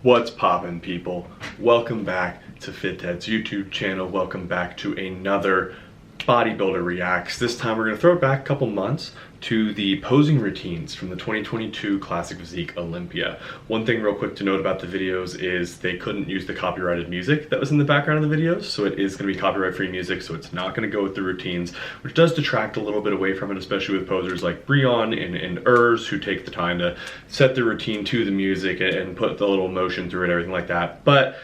What's poppin', people? Welcome back to FitTed's YouTube channel. Welcome back to another Bodybuilder Reacts. This time we're going to throw it back a couple months to the posing routines from the 2022 Classic Physique Olympia. One thing real quick to note about the videos is they couldn't use the copyrighted music that was in the background of the videos, so it is going to be copyright-free music, so it's not going to go with the routines, which does detract a little bit away from it, especially with posers like Breon and Urs, who take the time to set the routine to the music and put the little motion through it, everything like that. But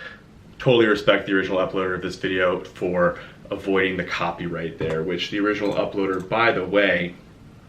totally respect the original uploader of this video for avoiding the copyright there, which the original uploader, by the way,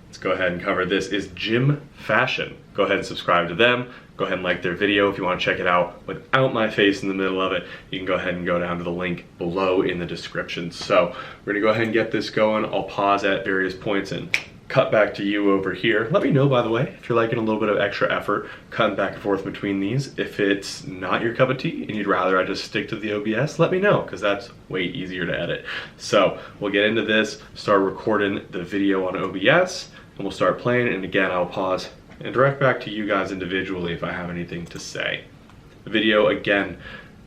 let's go ahead and cover this, is Gym Fashion. Go ahead and subscribe to them. Go ahead and like their video if you want to check it out without my face in the middle of it. You can go ahead and go down to the link below in the description. So we're gonna go ahead and get this going. I'll pause at various points and cut back to you over here. Let me know, by the way, if you're liking a little bit of extra effort cutting back and forth between these. If it's not your cup of tea and you'd rather I just stick to the OBS, let me know, because that's way easier to edit. So we'll get into this, start recording the video on OBS, and we'll start playing. And again, I'll pause and direct back to you guys individually if I have anything to say. The video, again,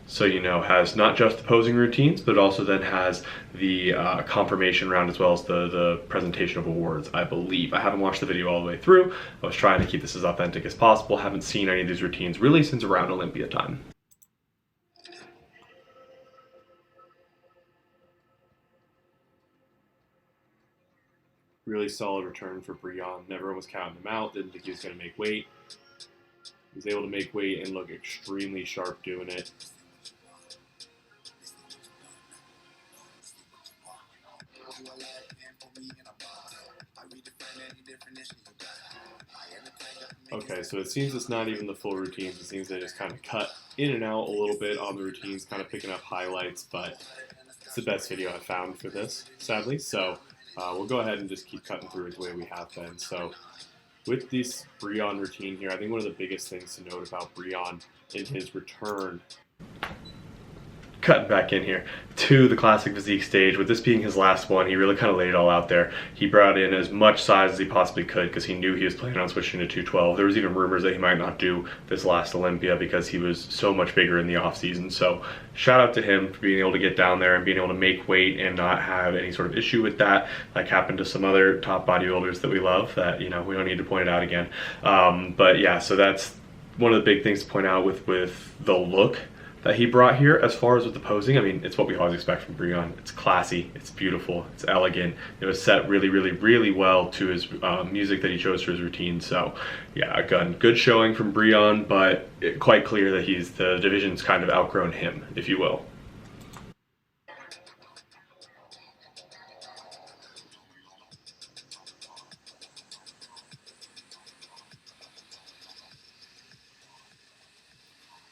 so you know, has not just the posing routines, but it also then has the confirmation round as well as the presentation of awards, I believe. I haven't watched the video all the way through. I was trying to keep this as authentic as possible. Haven't seen any of these routines really since around Olympia time. Really solid return for Breon. Never was counting him out. Didn't think he was going to make weight. He was able to make weight and look extremely sharp doing it. Okay, so it seems it's not even the full routines. It seems they just kind of cut in and out a little bit on the routines, kind of picking up highlights, but it's the best video I've found for this, sadly. So we'll go ahead and just keep cutting through it the way we have been. So with this Breon routine here, I think one of the biggest things to note about Breon in his return, cutting back in here to the Classic Physique stage, with this being his last one, he really kind of laid it all out there. He brought in as much size as he possibly could because he knew he was planning on switching to 212. There was even rumors that he might not do this last Olympia because he was so much bigger in the off season. So shout out to him for being able to get down there and being able to make weight and not have any sort of issue with that, like happened to some other top bodybuilders that we love, that, you know, we don't need to point it out again. But yeah, so that's one of the big things to point out with the look that he brought here. As far as with the posing, I mean, it's what we always expect from Breon. It's classy, it's beautiful, it's elegant. It was set really, really, really well to his music that he chose for his routine. So yeah, again, good showing from Breon, but quite clear that the division's kind of outgrown him, if you will.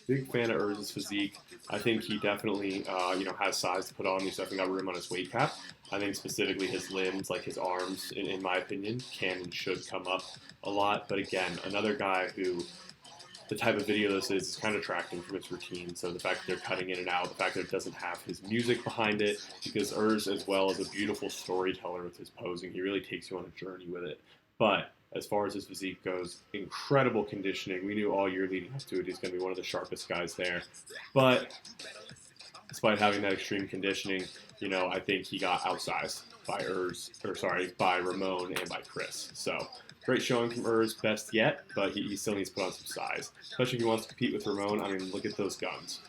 Big fan of Urs's physique. I think he definitely, you know, has size to put on. He's definitely got room on his weight cap. I think specifically his limbs, like his arms, in my opinion, can and should come up a lot. But again, another guy who, the type of video this is kind of tracking from its routine. So the fact that they're cutting in and out, the fact that it doesn't have his music behind it, because Urs, as well as a beautiful storyteller with his posing, he really takes you on a journey with it. But as far as his physique goes, incredible conditioning. We knew all year leading up to it he's going to be one of the sharpest guys there. But despite having that extreme conditioning, you know, I think he got outsized by by Ramon and by Chris. So great showing from Urs, best yet, but he still needs to put on some size, especially if he wants to compete with Ramon. I mean, look at those guns.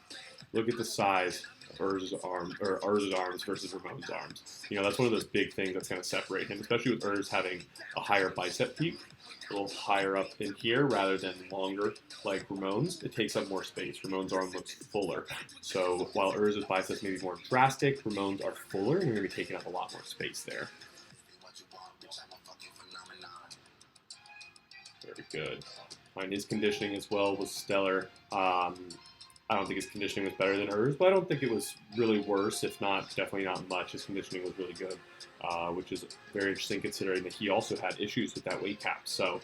Look at the size of Urs's arms versus Ramon's arms. You know, that's one of those big things that's going to separate him, especially with Urs having a higher bicep peak, a little higher up in here rather than longer like Ramon's. It takes up more space. Ramon's arm looks fuller. So while Urs's biceps may be more drastic, Ramon's are fuller and you're going to be taking up a lot more space there. Very good. And his conditioning as well was stellar. I don't think his conditioning was better than Urs, but I don't think it was really worse, if not, definitely not much. His conditioning was really good, which is very interesting considering that he also had issues with that weight cap. So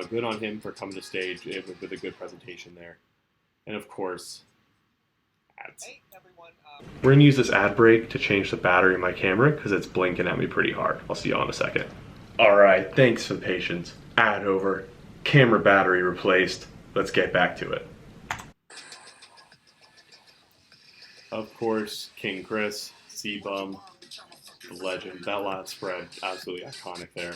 good on him for coming to stage with a good presentation there. And of course, ads. Hey, everyone, we're going to use this ad break to change the battery in my camera because it's blinking at me pretty hard. I'll see you all in a second. All right, thanks for the patience. Ad over, camera battery replaced. Let's get back to it. Of course, King Chris, Seabum, the legend. That lat spread, absolutely iconic there.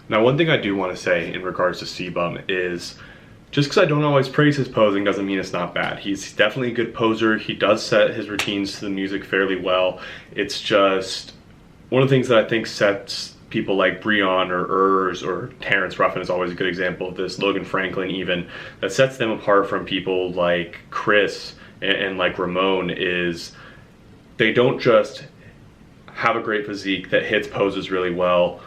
Now, one thing I do want to say in regards to Seabum is just because I don't always praise his posing doesn't mean it's not bad. He's definitely a good poser. He does set his routines to the music fairly well. It's just one of the things that I think sets people like Breon or Urs or Terrence Ruffin is always a good example of this, Logan Franklin even, that sets them apart from people like Chris and like Ramon is they don't just have a great physique that hits poses really well,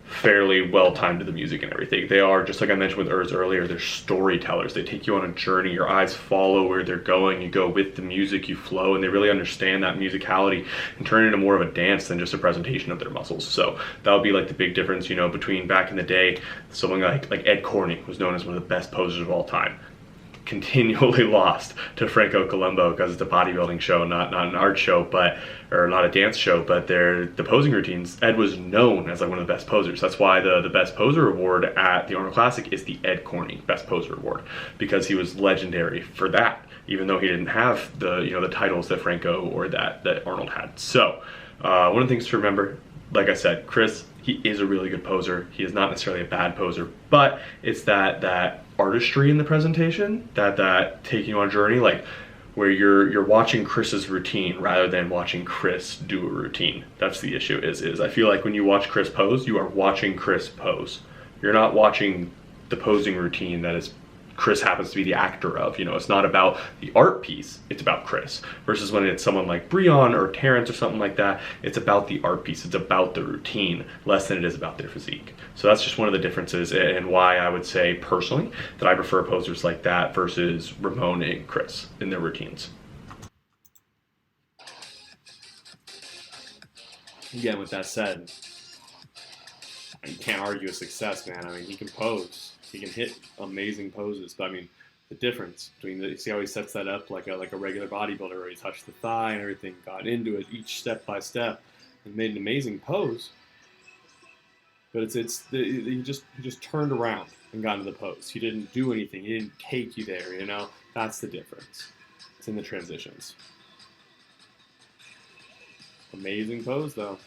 fairly well timed to the music and everything. They are, just like I mentioned with Urs earlier, they're storytellers. They take you on a journey. Your eyes follow where they're going. You go with the music, you flow, and they really understand that musicality and turn it into more of a dance than just a presentation of their muscles. So that would be like the big difference, you know, between back in the day, someone like Ed Corney was known as one of the best posers of all time. Continually lost to Franco Colombo because it's a bodybuilding show, not an art show, or not a dance show, but the posing routines. Ed was known as like one of the best posers. That's why the best poser award at the Arnold Classic is the Ed Corney Best Poser Award, because he was legendary for that, even though he didn't have the titles that Franco or that Arnold had. So one of the things to remember, like I said, Chris, he is a really good poser. He is not necessarily a bad poser, but it's that artistry in the presentation, that taking you on a journey, like where you're watching Chris's routine rather than watching Chris do a routine. That's the issue. Is I feel like when you watch Chris pose, you are watching Chris pose. You're not watching the posing routine that is Chris happens to be the actor of. You know, it's not about the art piece, it's about Chris. Versus when it's someone like Breon or Terrence or something like that, it's about the art piece, it's about the routine, less than it is about their physique. So that's just one of the differences, and why I would say personally that I prefer posers like that versus Ramon and Chris in their routines. Again, with that said, you can't argue with success, man. I mean, he can pose. He can hit amazing poses. But I mean, the difference between you see how he sets that up like a regular bodybuilder, where he touched the thigh and everything, got into it each step by step, and made an amazing pose. But he just turned around and got into the pose. He didn't do anything. He didn't take you there. You know, that's the difference. It's in the transitions. Amazing pose though.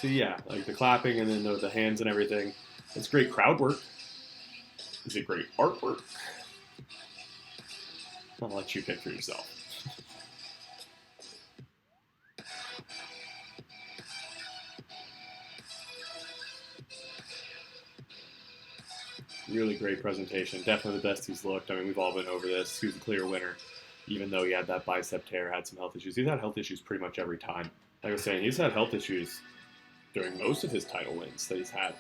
So yeah, like the clapping and then the hands and everything. It's great crowd work. Is it great artwork? I'll let you pick for yourself. Really great presentation. Definitely the best he's looked. I mean, we've all been over this. He was a clear winner, even though he had that bicep tear, had some health issues. He's had health issues pretty much every time. Like I was saying, he's had health issues during most of his title wins that he's had.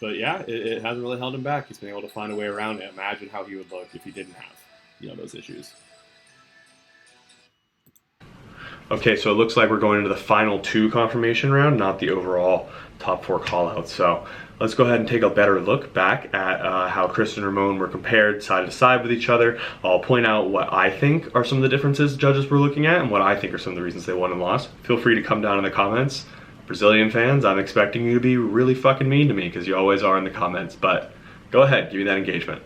But yeah, it hasn't really held him back. He's been able to find a way around it. Imagine how he would look if he didn't have, those issues. Okay, so it looks like we're going into the final two confirmation round, not the overall top four callouts. So let's go ahead and take a better look back at how Chris and Ramon were compared side to side with each other. I'll point out what I think are some of the differences judges were looking at and what I think are some of the reasons they won and lost. Feel free to come down in the comments. Brazilian fans, I'm expecting you to be really fucking mean to me because you always are in the comments, but go ahead, give me that engagement.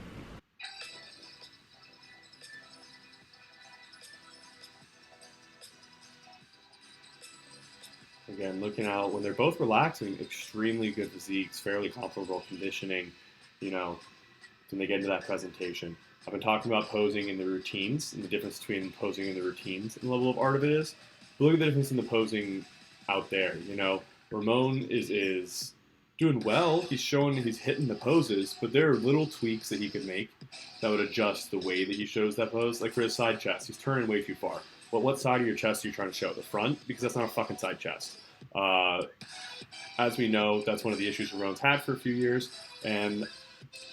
Again, looking out when they're both relaxing, extremely good physiques, fairly comparable conditioning, when they get into that presentation. I've been talking about posing and the routines and the difference between posing and the routines and the level of art of it is. But look at the difference in the posing out there. Ramon is doing well. He's hitting the poses, but there are little tweaks that he could make that would adjust the way that he shows that pose. Like for his side chest, he's turning way too far. Well, what side of your chest are you trying to show? The front? Because that's not a fucking side chest. As we know, that's one of the issues Ramon's had for a few years, and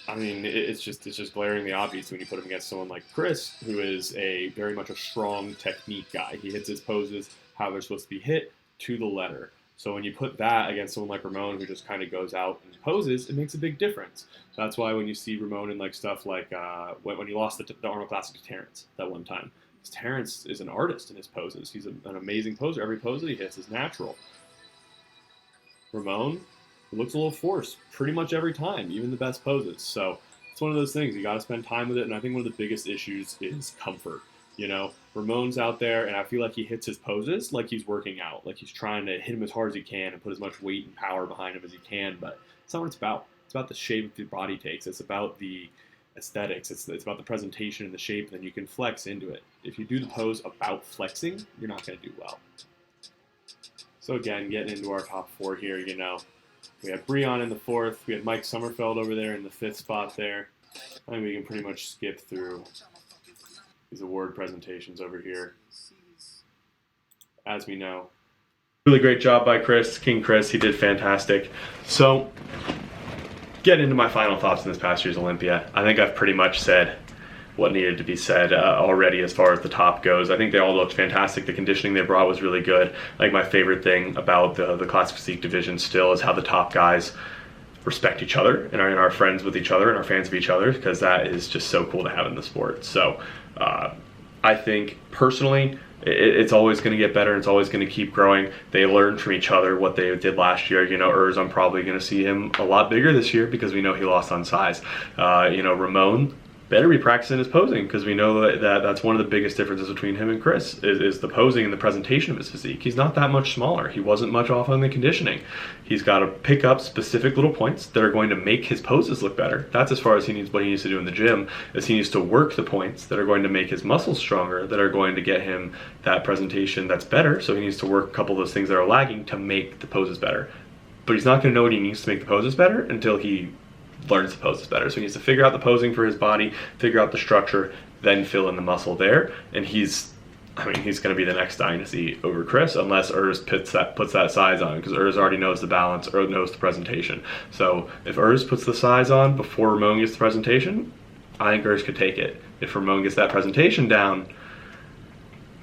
I mean, it's just glaringly obvious when you put him against someone like Chris, who is very much a strong technique guy. He hits his poses how they're supposed to be hit to the letter. So when you put that against someone like Ramon, who just kind of goes out and poses, it makes a big difference. So that's why when you see Ramon in like stuff like when he lost the Arnold Classic to Terrence that one time, Terrence is an artist in his poses. He's an amazing poser. Every pose that he hits is natural. Ramon looks a little forced pretty much every time, even the best poses. So it's one of those things. You got to spend time with it. And I think one of the biggest issues is comfort. You know, Ramon's out there, and I feel like he hits his poses like he's working out, like he's trying to hit him as hard as he can and put as much weight and power behind him as he can. But it's not what it's about. It's about the shape the body takes. It's about the aesthetics. It's about the presentation and the shape, and then you can flex into it. If you do the pose about flexing, you're not going to do well. So again, getting into our top 4 here, you know, we have Breon in the 4th. We have Mike Sommerfeld over there in the 5th spot there. I think we can pretty much skip through these award presentations over here, as we know. Really great job by Chris, King Chris. He did fantastic. So, getting into my final thoughts on this past year's Olympia, I think I've pretty much said what needed to be said already as far as the top goes. I think they all looked fantastic. The conditioning they brought was really good. I think my favorite thing about the Classic Physique division still is how the top guys respect each other and are friends with each other and are fans of each other, because that is just so cool to have in the sport. So I think personally it's always going to get better. It's always going to keep growing. They learned from each other what they did last year. You know, I'm probably going to see him a lot bigger this year because we know he lost on size. You know, Ramon better be practicing his posing, because we know that's one of the biggest differences between him and Chris is the posing and the presentation of his physique. He's not that much smaller. He wasn't much off on the conditioning. He's got to pick up specific little points that are going to make his poses look better. That's as far as what he needs to do in the gym, is he needs to work the points that are going to make his muscles stronger, that are going to get him that presentation that's better. So he needs to work a couple of those things that are lagging to make the poses better. But he's not going to know what he needs to make the poses better until he learns the poses better. So he needs to figure out the posing for his body, figure out the structure, then fill in the muscle there. And he's going to be the next dynasty over Chris, unless Urs puts that size on, because Urs already knows the balance or knows the presentation. So if Urs puts the size on before Ramon gets the presentation, I think Urs could take it. If Ramon gets that presentation down,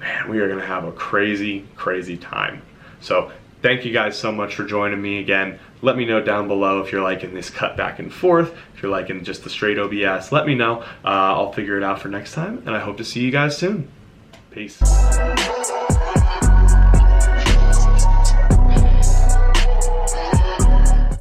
man, we are going to have a crazy, crazy time. So thank you guys so much for joining me again. Let me know down below if you're liking this cut back and forth, if you're liking just the straight OBS. Let me know. I'll figure it out for next time, and I hope to see you guys soon. Peace.